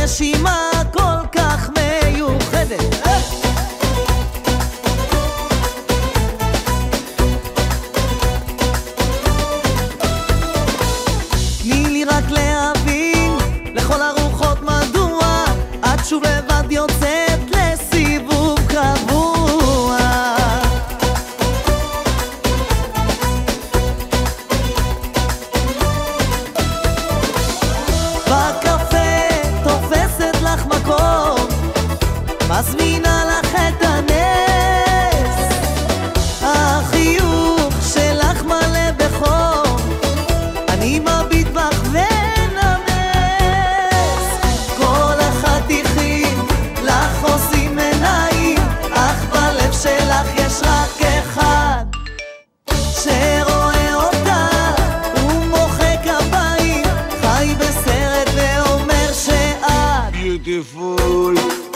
רשימה כל כך מיוחדת. תני לי רק להבין לכל הרוחות מדוע את שוב לבד יוצאת לסיבוב קבוע. בקפה תופסת לך מקום, מזמינה לך את הנס, החיוך שלך מלא בחום, אני מביט בך ונמס. כל החתיכים לך עושים עיניים, אך בלב שלך יש רק אחד שרואה אותה ומוחא כפיים, חי בסרט ואומר שאת beautiful.